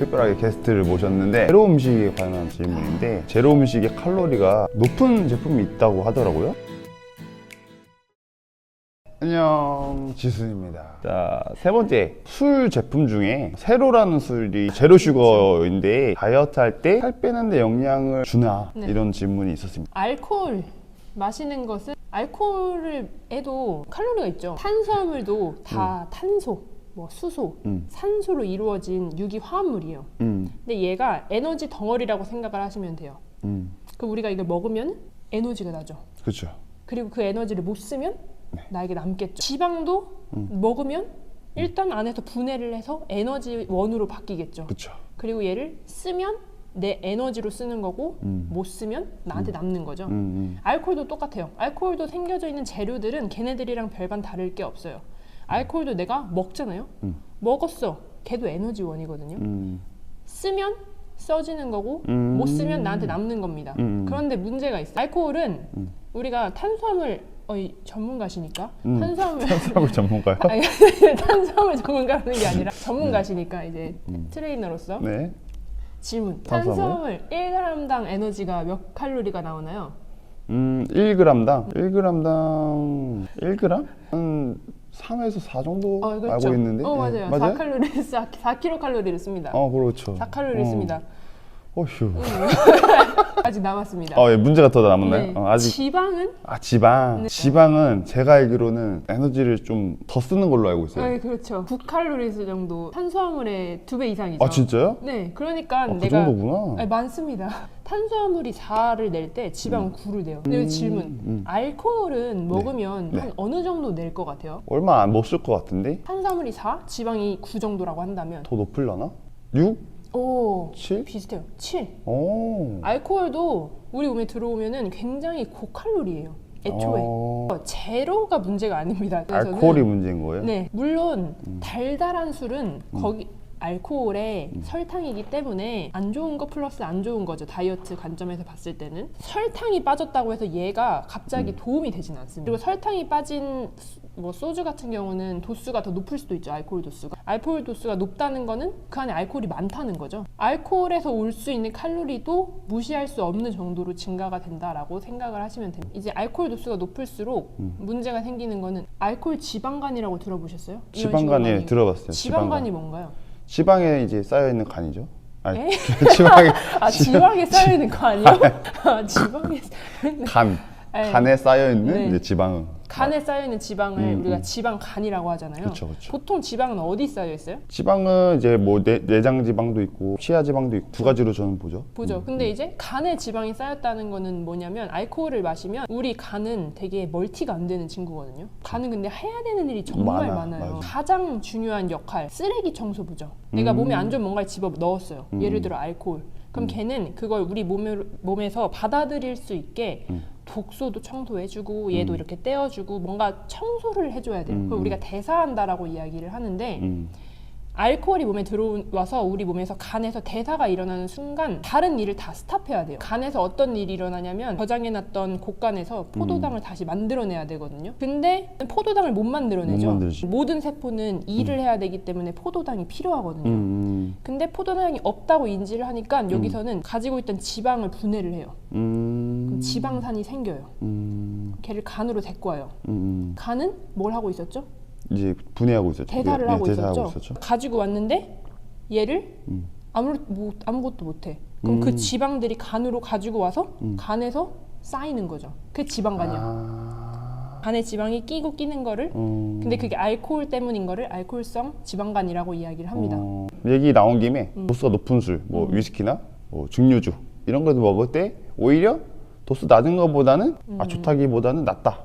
특별하게 게스트를 모셨는데 제로 음식에 관한 질문인데 제로 음식의 칼로리가 높은 제품이 있다고 하더라고요. 안녕, 지순입니다. 자, 세 번째, 술 제품 중에 세로라는 술이 제로 슈거인데 다이어트 할 때 살 빼는데 영향을 주나? 네. 이런 질문이 있었습니다. 알코올 마시는 것은 알코올에도 칼로리가 있죠. 탄수화물도 다 탄소, 뭐 수소, 산소로 이루어진 유기화합물이에요. 근데 얘가 에너지 덩어리라고 생각을 하시면 돼요. 그럼 우리가 이걸 먹으면 에너지가 나죠. 그렇죠. 그리고 그 에너지를 못 쓰면 나에게 남겠죠. 지방도 먹으면 일단 안에서 분해를 해서 에너지 원으로 바뀌겠죠. 그렇죠. 그리고 얘를 쓰면 내 에너지로 쓰는 거고 못 쓰면 나한테 남는 거죠. 알코올도 똑같아요. 알코올도 생겨져 있는 재료들은 걔네들이랑 별반 다를 게 없어요. 알코올도 내가 먹잖아요. 먹었어. 걔도 에너지원이거든요. 쓰면 써지는 거고 못 쓰면 나한테 남는 겁니다. 그런데 문제가 있어요. 알코올은 우리가 탄수화물 전문가시니까 탄수화물 전문가요? 아니, 탄수화물 전문가라는 게 아니라 전문가시니까 이제 트레이너로서 네. 질문. 탄수화물? 탄수화물 1g당 에너지가 몇 칼로리가 나오나요? 1g당 1g? 한 3에서 4 정도 그렇죠. 알고 있는데. 맞아요. 맞아요? 4kcal를 씁니다. 그렇죠. 4칼로리를 씁니다. 어휴. 아직 남았습니다. 예, 문제가 더 남았나요? 네. 아직. 지방은? 지방. 네. 지방은 제가 알기로는 에너지를 좀 더 쓰는 걸로 알고 있어요. 네, 그렇죠. 9칼로리 정도. 탄수화물의 2배 이상이죠. 진짜요? 네, 그러니까 그 내가 정도구나. 많습니다. 탄수화물이 4를 낼 때 지방은 9를 내요. 근데 질문. 알코올은 먹으면 네. 한 어느 정도 낼 것 같아요? 얼마 안 먹을 것 같은데? 탄수화물이 4, 지방이 9 정도라고 한다면 더 높을라나? 6? 오, 7? 비슷해요. 7. 오. 알코올도 우리 몸에 들어오면은 굉장히 고칼로리예요. 애초에. 제로가 문제가 아닙니다. 그래서는 알코올이 문제인 거예요? 네, 물론 달달한 술은 거기 알코올에 설탕이기 때문에 안 좋은 거 플러스 안 좋은 거죠. 다이어트 관점에서 봤을 때는 설탕이 빠졌다고 해서 얘가 갑자기 도움이 되진 않습니다. 그리고 설탕이 빠진 뭐 소주 같은 경우는 도수가 더 높을 수도 있죠. 알코올 도수가. 알코올 도수가 높다는 거는 그 안에 알코올이 많다는 거죠. 알코올에서 올 수 있는 칼로리도 무시할 수 없는 정도로 증가가 된다라고 생각을 하시면 됩니다. 이제 알코올 도수가 높을수록 문제가 생기는 거는 알코올 지방간이라고 들어보셨어요? 이런 지방간에 식으로 들어봤어요. 지방간이 뭔가요? 지방에 이제 쌓여있는 간이죠. 에? 지방에 지방에 쌓여있는 거 아니에요? 지방에 쌓여있는 네. 간에 쌓여있는 네. 이제 지방은. 간에 쌓여있는 지방을 우리가 지방간이라고 하잖아요. 그쵸. 보통 지방은 어디 쌓여있어요? 지방은 이제 뭐 내장 지방도 있고 치아 지방도 있고 두 가지로 저는 보죠. 보죠. 근데 이제 간에 지방이 쌓였다는 거는 뭐냐면 알코올을 마시면 우리 간은 되게 멀티가 안 되는 친구거든요. 간은 근데 해야 되는 일이 정말 많아요. 맞아. 가장 중요한 역할, 쓰레기 청소부죠. 내가 몸에 안 좋은 뭔가를 집어 넣었어요. 예를 들어 알코올. 그럼 걔는 그걸 우리 몸에서 받아들일 수 있게 독소도 청소해주고 얘도 이렇게 떼어주고 뭔가 청소를 해줘야 돼요. 그걸 우리가 대사한다라고 이야기를 하는데 알코올이 몸에 들어와서 우리 몸에서 간에서 대사가 일어나는 순간 다른 일을 다 스탑해야 돼요. 간에서 어떤 일이 일어나냐면 저장해놨던 곡간에서 포도당을 다시 만들어내야 되거든요. 근데 포도당을 못 만들어내죠. 못 만들지. 모든 세포는 일을 해야 되기 때문에 포도당이 필요하거든요. 근데 포도당이 없다고 인지를 하니까 여기서는 가지고 있던 지방을 분해를 해요. 그럼 지방산이 생겨요. 걔를 간으로 데리고 와요. 간은 뭘 하고 있었죠? 이제 분해하고 있었죠. 대사를 하고 대사하고 있었죠. 가지고 왔는데 얘를 아무것도 못해. 그럼 그 지방들이 간으로 가지고 와서 간에서 쌓이는 거죠. 그게 지방간이야. 간에 지방이 끼고 끼는 거를 근데 그게 알코올 때문인 거를 알코올성 지방간이라고 이야기를 합니다. 얘기 나온 김에 도수가 높은 술, 뭐 위스키나 뭐 증류주 이런 것도 먹을 때 오히려 도수 낮은 것보다는 좋다기보다는 낫다.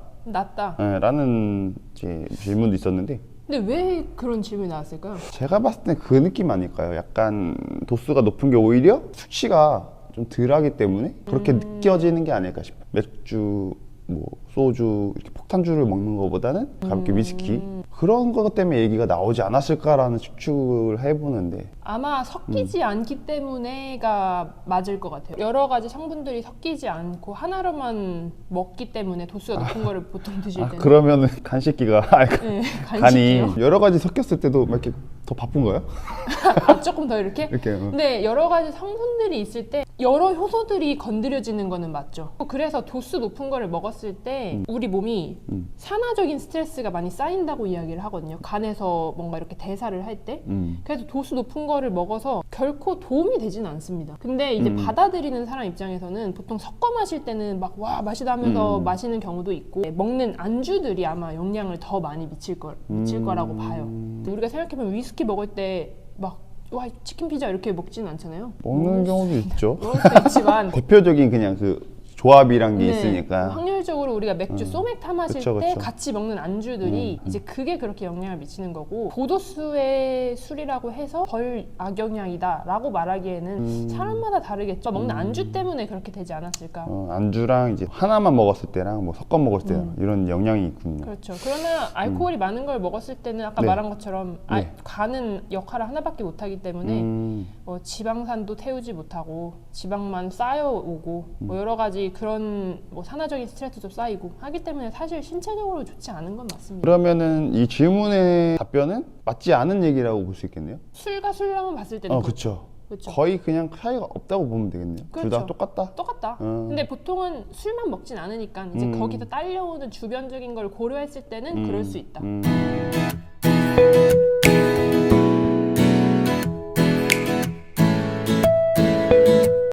라는 질문도 있었는데 근데 왜 그런 질문이 나왔을까요? 제가 봤을 때 그 느낌 아닐까요? 약간 도수가 높은 게 오히려 수치가 좀 덜하기 때문에 그렇게 느껴지는 게 아닐까 싶어요. 맥주 뭐 소주 이렇게 폭탄주를 먹는 것보다는 가볍게 위스키 그런 것 때문에 얘기가 나오지 않았을까라는 추측을 해보는데 아마 섞이지 않기 때문에가 맞을 것 같아요. 여러 가지 성분들이 섞이지 않고 하나로만 먹기 때문에 도수가 높은 거를 보통 드실 때는 그러면은 간식기가 네, 간이 간식이요. 여러 가지 섞였을 때도 막 이렇게 더 바쁜 거예요? 조금 더 이렇게? 이렇게 근데 여러 가지 성분들이 있을 때 여러 효소들이 건드려지는 거는 맞죠. 그래서 도수 높은 거를 먹었을 때 우리 몸이 산화적인 스트레스가 많이 쌓인다고 이야기를 하거든요. 간에서 뭔가 이렇게 대사를 할 때. 그래서 도수 높은 거를 먹어서 결코 도움이 되지는 않습니다. 근데 이제 받아들이는 사람 입장에서는 보통 섞어 마실 때는 막 와 맛이다 하면서 마시는 경우도 있고 먹는 안주들이 아마 영향을 더 많이 미칠 거라고 봐요. 우리가 생각해보면 위스키 먹을 때 막 와 치킨 피자 이렇게 먹지는 않잖아요. 먹는 경우도 있죠. 먹을 수도 있지만 대표적인 그냥 그 조합이란 게 네, 있으니까 확률적으로 우리가 맥주 소맥 타 마실 그쵸, 때 그쵸. 같이 먹는 안주들이 이제 그게 그렇게 영향을 미치는 거고 고도수의 술이라고 해서 덜 악영향이다 라고 말하기에는 사람마다 다르겠죠. 먹는 안주 때문에 그렇게 되지 않았을까. 안주랑 이제 하나만 먹었을 때랑 뭐 섞어 먹었을 때랑 이런 영향이 있군요. 그렇죠. 그러나 알코올이 많은 걸 먹었을 때는 아까 네. 말한 것처럼 네. 간은 역할을 하나밖에 못하기 때문에 지방산도 태우지 못하고 지방만 쌓여오고 뭐 여러 가지 그런 뭐 산화적인 스트레스도 쌓이고 하기 때문에 사실 신체적으로 좋지 않은 건 맞습니다. 그러면은 이 질문의 답변은 맞지 않은 얘기라고 볼 수 있겠네요. 술과 술랑은 봤을 때는 그렇죠. 그렇죠. 거의 그냥 차이가 없다고 보면 되겠네요. 둘 다 그렇죠. 똑같다. 똑같다. 근데 보통은 술만 먹진 않으니까 이제 거기서 딸려오는 주변적인 걸 고려했을 때는 그럴 수 있다.